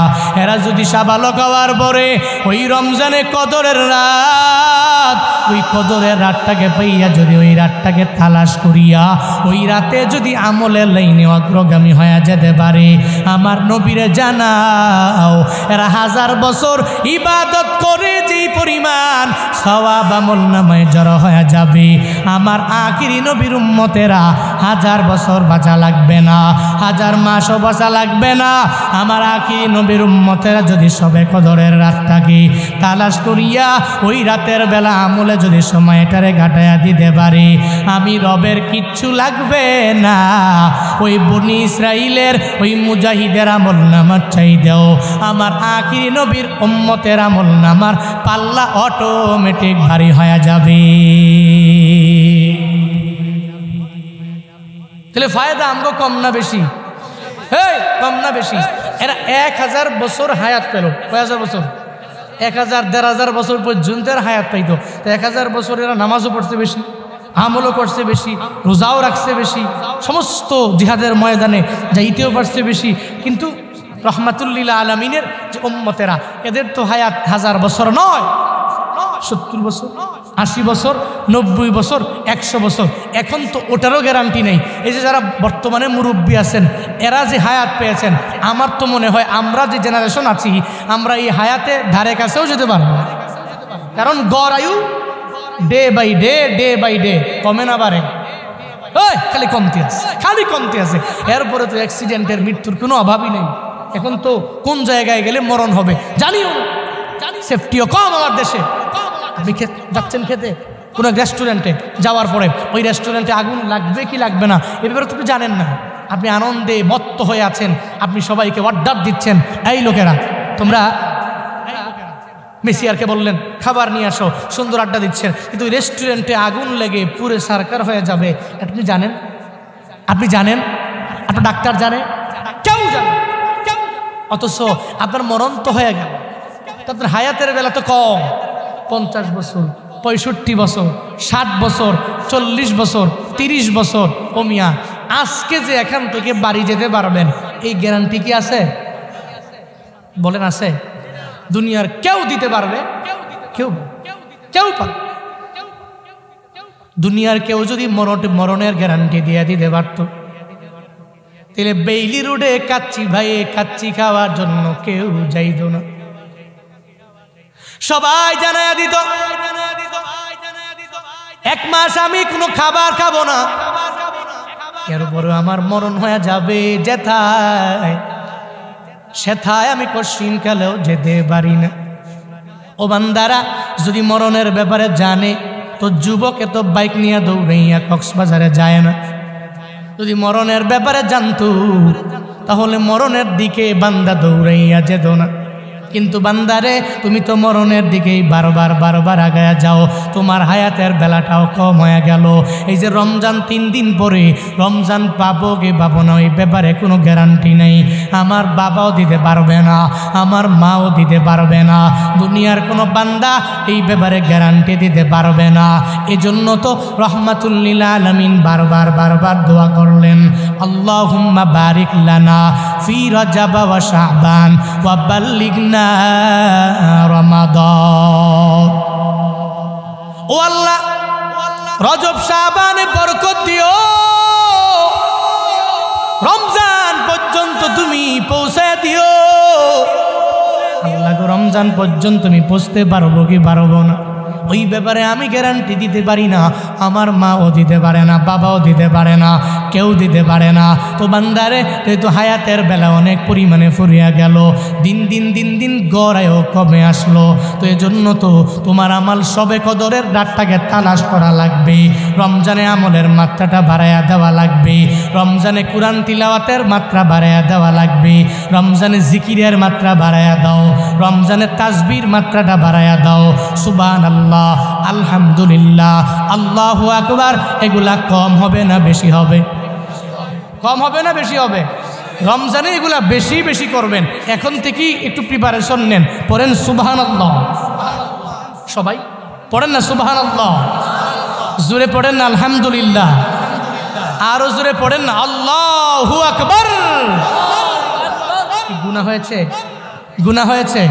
এরা যদি সাবালক হওয়ার পরে ওই রমজানে কদরের রাত, ওই কদরের রাতটাকে পাইয়া যদি ওই রাতটাকে তালাশ করিয়া ওই রাতে যদি আমলের লাইনে অগ্রগামী হয়ে যেতে পারে, আমার নবীরে জানাও এরা 1000 বছর ইবাদত করে যেই পরিমাণ সওয়াব আমল নামায় জড়ো হয়ে যাবে, আমার আখিরি নবীর উম্মতেরা 1000 বছর বাঁচা লাগবে না, 1000 মাসও বাঁচা লাগবে না। আমার আখিরি নবীর উম্মতেরা যদি সবে কদরের রাতটাকে তালাশ করিয়া ওই রাতের বেলা আমলে যদি সময়টারে ঘাটাইয়া দিতে পারে, আমি রবের কিচ্ছু লাগবে না। ওই বনি ইসরাইলের ওই মুজাহিদের আমল নামার চাইদেও আমার আখিরি নবীর উম্মতের আমল নামার পাল্লা অটোমেটিক ভারী হয়ে যাবে। তাহলে ফায়দা আমগো কম না বেশি? কম না বেশি? এরা 1000 বছর হায়াত পেল। কয় হাজার বছর? 1000 1500 বছর পর্যন্ত হায়াত পাইতো। তো 1000 বছর এরা নামাজও পড়ছে বেশি, আমলও করছে বেশি, রোজাও রাখছে বেশি, সমস্ত জিহাদের ময়দানে যাইতেও পারছে বেশি। কিন্তু রহমাতুল লিল আলামিনের যে উম্মতেরা, এদের তো হায়াত 1000 বছর নয়, 70 বছর, 80 বছর, 90 বছর, 100 বছর। এখন তো ওটারও গ্যারান্টি নেই। এই যে যারা বর্তমানে মুরব্বী আছেন, এরা যে হায়াত পেয়েছেন, আমার তো মনে হয় আমরা যে জেনারেশন আছি, আমরা এই হায়াতে ধারে কাছেও যেতে পারবো না। কারণ গড় আয়ু ডে বাই ডে কমে না বাড়ে, খালি কমতে আছে, খালি কমতে আছে। এরপরে তো অ্যাক্সিডেন্টের মৃত্যুর কোনো অভাবই নেই। এখন তো কোন জায়গায় গেলে মরণ হবে জানিও, সেফটিও কম আমার দেশে। আপনি যাচ্ছেন খেতে, কোনো রেস্টুরেন্টে যাওয়ার পরে ওই রেস্টুরেন্টে আগুন লাগবে কি লাগবে না এ ব্যাপারে তো জানেন না, আপনি আনন্দে মত্ত হয়ে আছেন, আপনি সবাইকে অর্ডার দিচ্ছেন, এই লোকেরা তোমরা মেসিয়ারকে বললেন খাবার নিয়ে আসো, সুন্দর আড্ডা দিচ্ছেন, কিন্তু ওই রেস্টুরেন্টে আগুন লেগে পুরো সারকার হয়ে যাবে, আপনি জানেন? আপনি জানেন? আপনার ডাক্তার জানে? কেউ জানে? অথচ আপনার মরণ তো হয়ে গেল, আপনার হায়াতের বেলা তো কম, 50 বছর, 65 বছর, 60 বছর, 40 বছর, 30 বছর। ও মিয়া, আজকে যে এখান থেকে বাড়ি যেতে পারবেন এই গ্যারান্টি কি আছে? বলেন আছে? দুনিয়ার কেউ দিতে পারবে? কেউ কেউ পারবে? দুনিয়ার কেউ যদি মরণের গ্যারান্টি দিয়ে দিতে পারত, তাহলে বেইলি রোডে কাচ্চি ভাইয়ে কাচ্চি খাওয়ার জন্য কেউ যাইত না, সবাই জানায়া দিত 1 মাস আমি কোনো খাবার খাবো না, এরপরে আমার মরণ হয়ে যাবে, যেথায় সেথায় আমি কশিন কালেও যেতে পারি না। ও বান্দারা, যদি মরণের ব্যাপারে জানে তো যুবকে তো বাইক নিয়ে দৌড়াইয়া কক্সবাজারে যায় না। যদি মরণের ব্যাপারে জানতো তাহলে মরণের দিকে বান্দা দৌড়াইয়া যেত না। কিন্তু বান্দারে, তুমি তো মরণের দিকেই বারবার আগায়া যাও, তোমার হায়াতের বেলাটাও কম হয়ে গেল। এই যে রমজান 3 দিন পরে রমজান পাবো কি পাবো না এই ব্যাপারে কোনো গ্যারান্টি নেই। আমার বাবাও দিতে পারবে না, আমার মাও দিতে পারবে না, দুনিয়ার কোনো বান্দা এই ব্যাপারে গ্যারান্টি দিতে পারবে না। এজন্য তো রহমাতুল লিল আলামিন বারবার দোয়া করলেন, আল্লাহুম্মা বারিক লানা ফি রজব ওয়া শাবান ওয়া বাল্লিগনা রমাদান। ও আল্লাহ, রজব শাবানে বরকত দিও, রমজান পর্যন্ত তুমি পৌঁছে দিও। আল্লাহ গো, রমজান পর্যন্ত তুমি পৌঁছতে পারবো কি পারবো না ওই ব্যাপারে আমি গ্যারান্টি দিতে পারি না, আমার মাও দিতে পারে না, বাবাও দিতে পারে না, কেউ দিতে পারে না। তো বান্দারে, যেহেতু হায়াতের বেলা অনেক পরিমাণে ফুরিয়া গেল, দিন গড়ায়ও কমে আসলো, তো এজন্য তো তোমার আমাল সবে কদরের রাতটাকে তালাশ করা লাগবে, রমজানে আমলের মাত্রাটা বাড়াইয়া দেওয়া লাগবে, রমজানে কুরআন তিলাওয়াতের মাত্রা বাড়াইয়া দেওয়া লাগবে, রমজানে জিকিরের মাত্রা বাড়াইয়া দাও, রমজানে তাসবির মাত্রাটা বাড়াইয়া দাও। সুবহানাল্লাহ, আলহামদুলিল্লাহ, আল্লাহু আকবার, এগুলা কম হবে না বেশি হবে? কম হবে না বেশি হবে? রমজানে এগুলা বেশি করবেন, এখন থেকেই একটু প্রিপারেশন নেন, পড়েন সুবহানাল্লাহ, সবাই পড়েন না সুবহানাল্লাহ, জোরে পড়েন না আলহামদুলিল্লাহ, আরো জোরে পড়েন না আল্লাহু আকবার। গুনাহ হয়েছে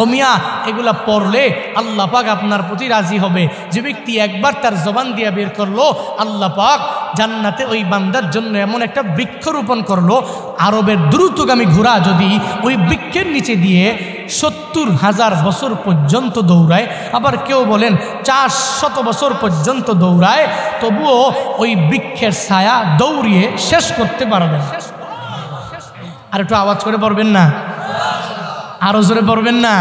কমিয়া, এগুলা পড়লে আল্লাহ পাক আপনার প্রতি রাজি হবে। যে ব্যক্তি একবার তার জবান দিয়ে বের করলো, আল্লাহ পাক জান্নাতে ওই বান্দার জন্য এমন একটা বৃক্ষরোপণ করলো, আরবের দ্রুতগামী ঘোড়া যদি ওই বৃক্ষের নিচে দিয়ে 70,000 বছর পর্যন্ত দৌড়ায়, আবার কেউ বলেন 400 বছর পর্যন্ত দৌড়ায়, তবুও ওই বৃক্ষের ছায়া দৌড়িয়ে শেষ করতে পারবে না। আর একটু আওয়াজ করে পড়বেন না, আরো জোরে পড়বেন না।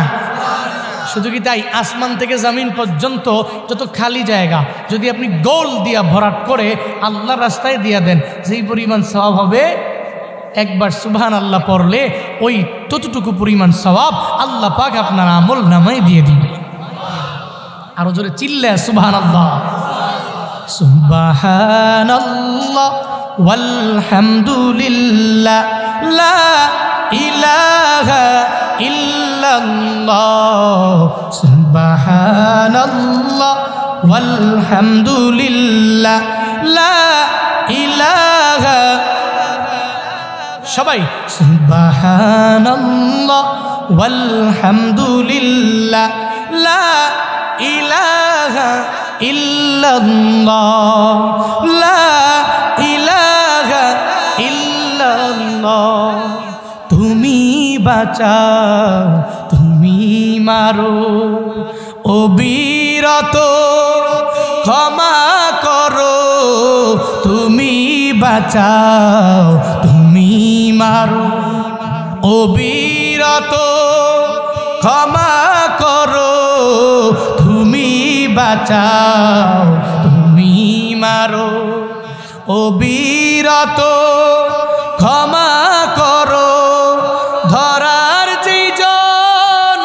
শুধু কি তাই, আসমান থেকে জমিন পর্যন্ত যত খালি জায়গা যদি আপনি গোল দিয়া ভরাট করে আল্লাহর রাস্তায় দিয়া দেন, যেই পরিমাণ সওয়াব হবে, একবার সুবহানাল্লাহ পড়লে ওই ততটুকু পরিমাণ সওয়াব আল্লাহ পাক আপনার আমল নামায় দিয়ে দিবে। আরো জোরে চিল্লে সুবহানাল্লাহ, সুবহানাল্লাহ ওয়ালহামদুলিল্লাহ, লা ইলাহা ইল্লাল্লাহ, সুবহানাল্লাহ ওয়ালহামদুলিল্লাহ, লা ইলাহা, সবাই সুবহানাল্লাহ ওয়ালহামদুলিল্লাহ, লা ইলাহা ইল্লাল্লাহ, লা ইলাহা ইল্লাল্লাহ। তুমি বাঁচাও, তুমি মারো, অবিরত ক্ষমা করো, তুমি বাঁচাও, তুমি মারো, অবিরত ক্ষমা করো, তুমি বাঁচাও, তুমি মারো অবিরত, ক্ষমা করো ধরার যেজন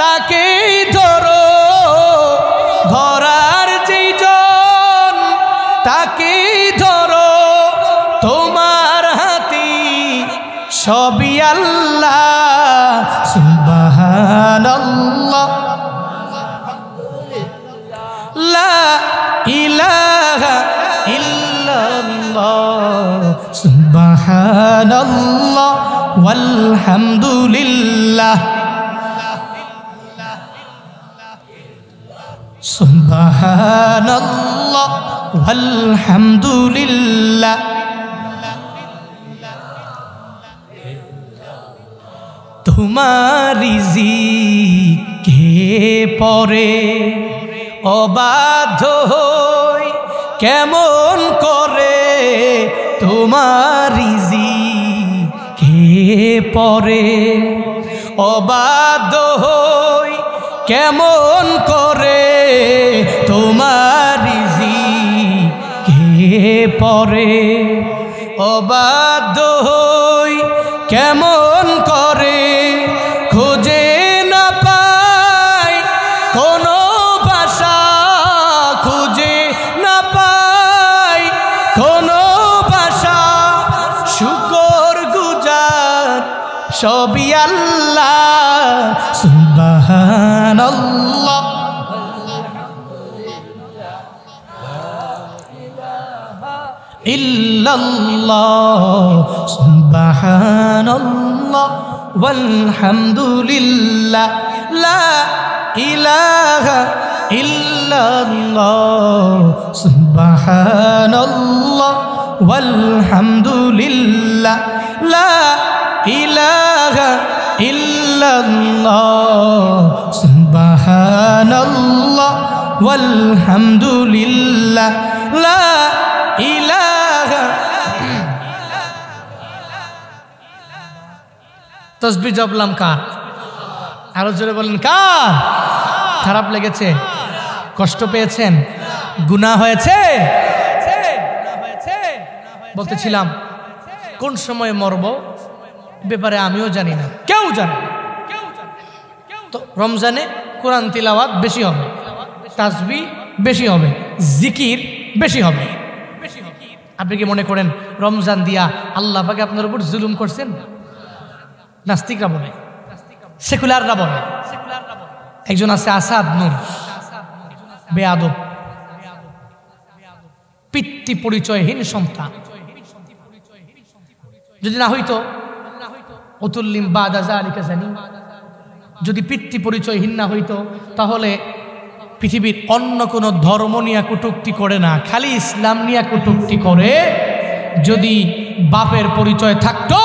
তাকেই ধরো, ধরার যেজন তাকেই ধরো, তোমার হাতি সবই আল্লাহ। সুবহানাল্লাহ লা ইলাহা ইল্লাল্লাহ, সুবহানাল্লাহ ওয়ালহামদুলিল্লাহ, সুবহানাল্লাহ ওয়ালহামদুলিল্লাহ। তোমার রিজিকে পরে অবাধ্য হই কেমন করে, তোমার রিজিকে পরে অবাধ্য হই কেমন করে, তোমার রিজিকে পরে অবাধ্য হই কেমন করে, খুঁজে না পাই কোনো ভাষা, খুঁজে না পাই কোনো ভাষা, শুকর গুজার সবই আল্লাহ। সুবহানাল্লাহ ইল্লাল্লাহ, সুবহানাল্লাহ ওয়ালহামদুলিল্লাহ, লা ইলাহা ইল্লাল্লাহ, সুবহানাল্লাহ ওয়ালহামদুলিল্লাহ, লা ইলাহা ইল্লাল্লাহ, সুবহানাল্লাহ ওয়ালহামদুলিল্লাহ, লা ইলাহা। তাসবিহ জপলাম কার? আরো জোরে বলেন কার? খারাপ লেগেছে? কষ্ট পেয়েছেন? গুনাহ হয়েছে? বলতেছিলাম কোন সময় মরব ব্যাপারে আমিও জানি না, কেউ জানে না। তো রমজানে কোরআন তিলাওয়াত বেশি হবে, তাসবিহ বেশি হবে, জিকির বেশি হবে। আপনি কি মনে করেন রমজান দিয়া আল্লাহ পাকে আপনার উপর জুলুম করছেন? নাস্তিকরা বলে, সেকুলাররা বলে। একজন আছে আসাদ নূর, বেয়াদব, পিতৃ পরিচয়হীন সন্তান। যদি না হইতো অতুল্লিম বাদা যালিকা জানিম, যদি পিতৃ পরিচয়হীন না হইতো তাহলে পৃথিবীর অন্য কোনো ধর্ম নিয়ে কটূক্তি করে না, খালি ইসলাম নিয়ে কটূক্তি করে। যদি বাপের পরিচয় থাকতো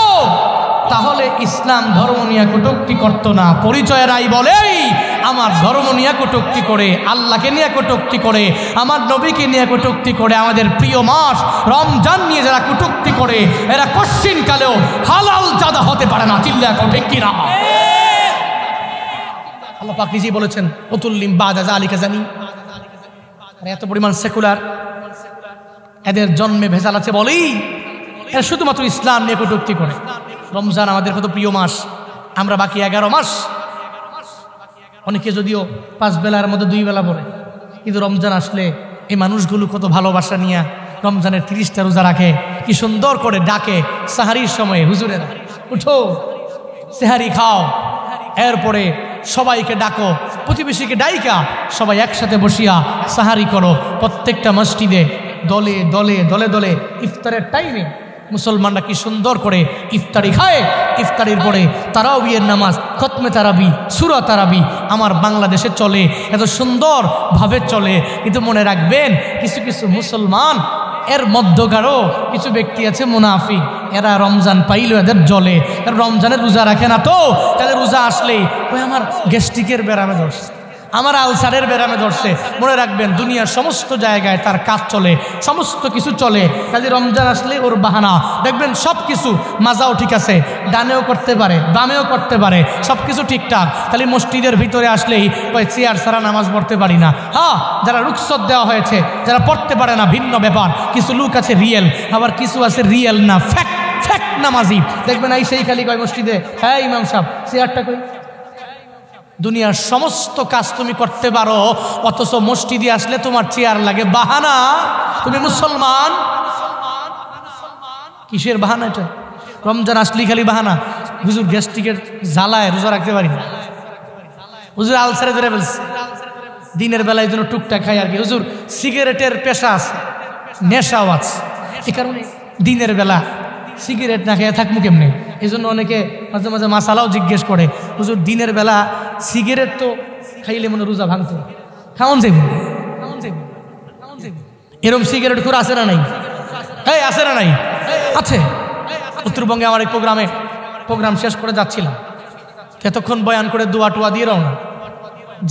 তাহলে ইসলাম ধর্ম নিয়ে কটূক্তি করতো না। পরিচয় নাই বলেই আমার ধর্ম নিয়ে কটূক্তি করে, আল্লাহকে নিয়ে কটূক্তি করে, আমার নবীকে নিয়ে কটূক্তি করে, আমাদের প্রিয় মাস রমজান নিয়ে যারা কটূক্তি করে এরা কশ্চিন কালেও হালাল জাদা হতে পারে না। চিল্লা এখন ঠিক কিনা? আল্লাহ পাক নিজেই বলেছেন অতুল্লিম বাদা যালিকা জানি। আর এত পরিমাণ সেকুলার, এদের জন্মে ভেজাল আছে বলেই এরা শুধুমাত্র ইসলাম নিয়ে কটূক্তি করে। রমজান আমাদের কত প্রিয় মাস, আমরা বাকি 11 মাস, অনেকে যদিও 5 বেলার মধ্যে 2 বেলা পড়ে, কিন্তু রমজান আসলে এই মানুষগুলো কত ভালোবাসা নিয়ে রমজানের 30টা রোজা রাখে, কি সুন্দর করে ডাকে সাহারির সময়ে, হুজুরেরা উঠো সেহারি খাও, এরপরে সবাইকে ডাকো, প্রতিবেশীকে ডাইকা সবাই একসাথে বসিয়া সাহারি করো। প্রত্যেকটা মসজিদে দলে দলে দলে দলে ইফতারের টাইমে মুসলমানরা কি সুন্দর করে ইফতারি খায়। ইফতারির পরে তারাবির নামাজ, খতমে তারাবি, সূরা তারাবি আমার বাংলাদেশে চলে, এত সুন্দরভাবে চলে। কিন্তু মনে রাখবেন কিছু কিছু মুসলমান এর মধ্যকারও কিছু ব্যক্তি আছে মুনাফিক, এরা রমজান পাইল এদের জলে, রমজানের রোজা রাখে না। তো তাদের রোজা আসলেই ওই আমার গ্যাস্ট্রিকের ব্যারামে ধরছে, আমার আলসারের ব্যারামে ধরছে। মনে রাখবেন দুনিয়ার সমস্ত জায়গায় তার কাজ চলে, সমস্ত কিছু চলে, কাজে রমজান আসলে ওর বাহানা। দেখবেন সব কিছু মাজাও ঠিক আছে, ডানেও করতে পারে বামেও করতে পারে, সব কিছু ঠিকঠাক, খালি মসজিদের ভিতরে আসলেই ওই চেয়ার ছাড়া নামাজ পড়তে পারি না। হ্যাঁ, যারা রুখসত দেওয়া হয়েছে, যারা পড়তে পারে না ভিন্ন ব্যাপার। কিছু লোক আছে রিয়েল, আবার কিছু আছে রিয়েল না, ফ্যাক্ট নামাজি। দেখবেন এই সেই খালি কয় মসজিদে, হ্যাঁ ইমাম সাহেব চেয়ারটা কই। দুনিয়ার সমস্ত কাজ তুমি করতে পারো, অথচ মসজিদে আসলে তোমার চেয়ার লাগে, বাহানা। তুমি মুসলমান, কিসের বাহানা এটা? রমজান আসলে খালি বাহানা। হুজুর গ্যাস্ট্রিকের জ্বালায় রোজা রাখতে পারি না, হুজুর আলসারে ধরে ফেলছে, দিনের বেলায় জন্য টুকটাক খাই আর কি। হুজুর সিগারেটের পেশা আছে, নেশাও আছে, এই কারণে দিনের বেলা সিগারেট না খেয়ে থাকবো কেমনে? এই জন্য অনেকে মাঝে মাঝে মাসালাও জিজ্ঞেস করে, হুজুর দিনের বেলা সিগারেট তো খাইলে মনে রোজা ভাঙত, খাওয়ান যাইব, এরকম সিগারেট করে আছে না নাই? হ্যাঁ আছে না নাই? আছে। উত্তরবঙ্গে আমার এক প্রোগ্রাম শেষ করে যাচ্ছিলাম, এতক্ষণ বয়ান করে দোয়া টোয়া দিয়ে রওনা।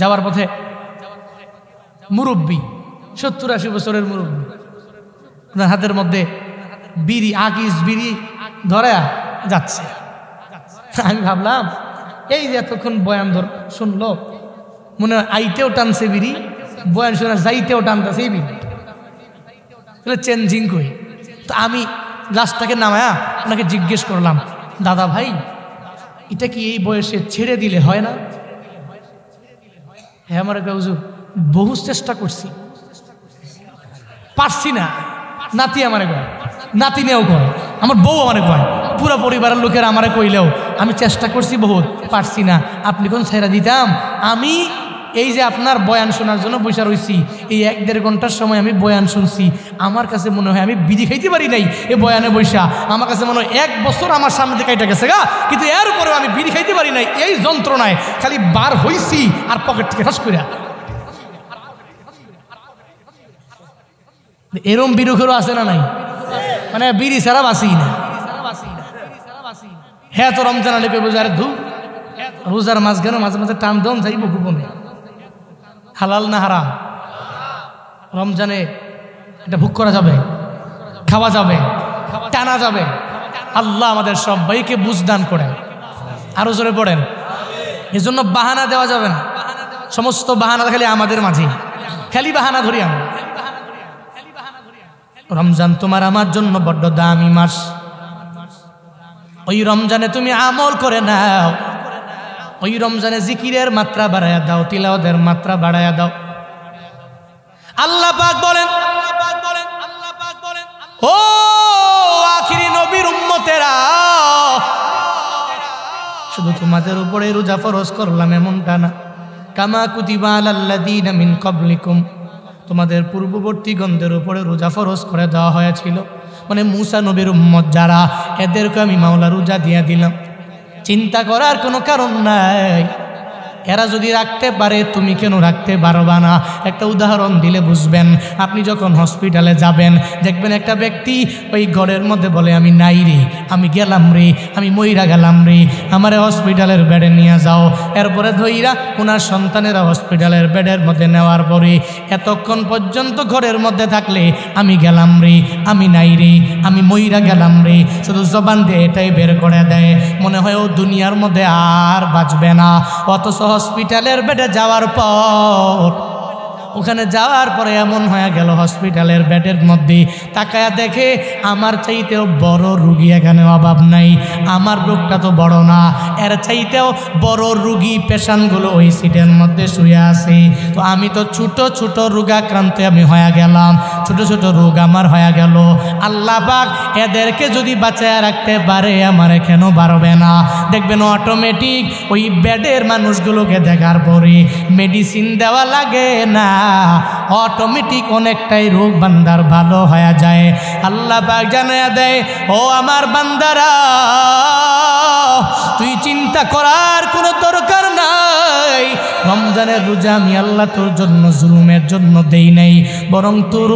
যাওয়ার পথে মুরব্বী, 70-80 বছরের মুরব্বী, হাতের মধ্যে বিড়ি, আকিস বিড়ি ধরে যাচ্ছে। আমি ভাবলাম এই যে এতক্ষণ বয়ান শুনলো, মনে হয় আইতেও টানছে বিড়ি, বয়ান শোনা যাইতেও টানতেছে এই বিড়ি, চেঞ্জিং কই। তো আমি লাস্টটাকে নামায়া ওনাকে জিজ্ঞেস করলাম, দাদা ভাই এটা কি এই বয়সে ছেড়ে দিলে হয় না? হ্যাঁ আমার হুজুর বহু চেষ্টা করছি, পারছি না। নাতি আমারে কয়, নাতি নেও কয়, আমার বউ আমারে কয়, পুরো পরিবারের লোকের আমারে কইলেও আমি চেষ্টা করছি বহুত, পারছি না। আপনি কোন ছেড়ে দিতাম? আমি এই যে আপনার বয়ান শোনার জন্য বসে রয়েছি, এই 1-1.5 ঘন্টার সময় আমি বয়ান শুনছি, আমার কাছে মনে হয় আমি বিড়ি খাইতে পারি নাই এই বয়ানে বৈশা। আমার কাছে মনে হয় 1 বছর আমার সামনে থেকে কাইটা গেছে গা, কিন্তু এর উপরেও আমি বিড়ি খাইতে পারি নাই। এই যন্ত্রণায় খালি বার হইছি আর পকেট থেকে ঠাস করে। এরম বিরুখেরও আছে না নাই? মানে বিড়ি ছাড়া বাঁচি না। হ্যাঁ তো রমজান আলী বোঝার ধু রোজার মাঝখানে মাঝে মাঝে টান দন যাইব গোপনে, হালাল না হারাম? রমজানে এটা ভোগ করা যাবে, খাওয়া যাবে, টানা যাবে। আল্লাহ আমাদের সবাইকে বুঝদান করেন, আরো জোরে পড়েন। এজন্য বাহানা দেওয়া যাবে না, সমস্ত বাহানা খালি আমাদের মাঝে, খালি বাহানা ধরি আমরা। রমজান তোমার আমার জন্য বড্ড দামি মাস, ওই রমজানে তুমি আমল করে নাও, ওই রমজানে জিকিরের মাত্রা বাড়ায়া দাও, তিলাওয়াতের মাত্রা বাড়ায়া দাও। আল্লাহ পাক বলেন, ও আখিরি নবীর উম্মতেরা, শুধু তোমাদের উপরে রোজা ফরজ করলাম এমনটা না, কামা কুতিবা আলাল্লাযীনা মিন ক্বাবলিকুম, তোমাদের পূর্ববর্তী গণদের উপরে রোজা ফরজ করে দেওয়া হয়েছিল। মানে মুসা নবীর উম্মত যারা, এদেরকে আমি মাওলা রোজা দিয়ে দিলাম। চিন্তা করার কোনো কারণ নাই, এরা যদি রাখতে পারে তুমি কেন রাখতে পারবা না? একটা উদাহরণ দিলে বুঝবেন। আপনি যখন হসপিটালে যাবেন, দেখবেন একটা ব্যক্তি ওই ঘরের মধ্যে বলে আমি নাই রে, আমি গেলাম রে, আমি মইরা গেলাম রে, আমারে হসপিটালের বেডে নিয়ে যাও। এরপরে ধইরা ওনার সন্তানেরা হসপিটালের বেডের মধ্যে নেওয়ার পরে এতক্ষণ পর্যন্ত ঘরের মধ্যে থাকলে আমি গেলাম রে, আমি নাই রে, আমি মইরা গেলাম রে, শুধু জবান দিয়ে এটাই বের করে দেয়, মনে হয় ও দুনিয়ার মধ্যে আর বাঁচবে না। অথচ হসপিটালের বেডে যাওয়ার পর, ওখানে যাওয়ার পরে এমন হয়ে গেল হসপিটালের বেডের মধ্যে তাকায়া দেখে আমার চাইতেও বড় রুগী এখানে অভাব নাই, আমার রোগটা তো বড় না, এর চাইতেও বড় রুগী পেশেন্টগুলো ওই সিটের মধ্যে শুয়ে আছে। তো আমি তো ছোট ছোট রোগাক্রান্তে আমি হয়ে গেলাম, ছোট ছোট রোগ আমার হয়ে গেল। আল্লাহ পাক এদেরকে যদি বাঁচায় রাখতে পারে আমার কেন পারবে না? দেখবেন অটোমেটিক ওই বেডের মানুষগুলোকে দেখার পরে মেডিসিন দেওয়া লাগে না, অটোমেটিক অনেকটাই রোগ বান্দার ভালো হয়ে যায়। আল্লাহ পাক জানায়া দেয়, ও আমার বান্দারা, তুই চিন্তা করার কোনো দরকার নাই, রমজানের রোজা আমি আল্লাহ তোর জন্য জুলুমের জন্য দেই নাই, বরং তোর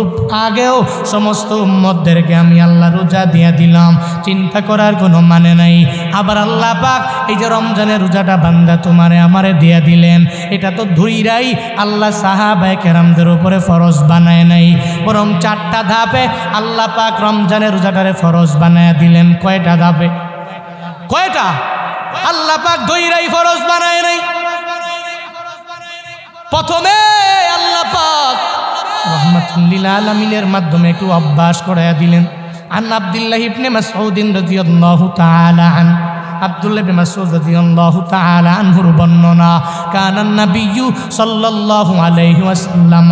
আগেও সমস্ত উম্মতদেরকে আমি আল্লাহ রোজা দিয়ে দিলাম, চিন্তা করার কোনো মানে নাই। আবার আল্লাহ পাক এই যে রমজানের রোজাটা বান্দা তোমারে আমারে দিয়ে দিলেন, এটা তো ধুইরাই আল্লাহ সাহাবায়ে কেরামদের উপরে ফরজ বানায় নাই, বরং 4টা ধাপে আল্লাহ পাক রমজানের রোজাটারে ফরজ বানায় দিলেন। কয়টা ধাপে? কয়টা? আল্লাহ পাক ধুইরাই ফরজ বানায় নাই। প্রথমে আল্লাহ পাক রাহমাতুল লিল আলামিনের মাধ্যমে একটু অভ্যাস করায়া দিলেন। আন আব্দুল্লাহ ইবনে মাসউদ রাদিয়াল্লাহু তাআলা আন, আব্দুল্লাহ ইবনে মাসউদ রাদিয়াল্লাহু তাআলা আনহুর বর্ণনা, কানান নাবিয়্যু সাল্লাল্লাহু আলাইহি ওয়াসাল্লাম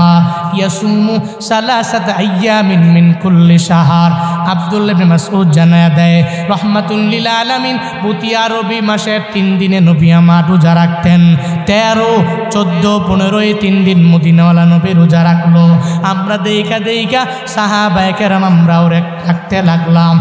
ইয়াসুমু সালাসাতা আইয়ামিন মিন কুল্লি শাহর। আব্দুল্লাহ ইবনে মাসউদ জানায়া দেয় রাহমাতুল লিল আলামিন প্রতি আরবি মাসের 3 দিনে নবী আমার রোজা রাখতেন। 13, 14, 15 এই 3 দিন মদিনাওয়ালা নবী রোজা রাখলো। আমরা দেইখা সাহাবায়ে কেরাম আমরাও রাখতে লাগলাম।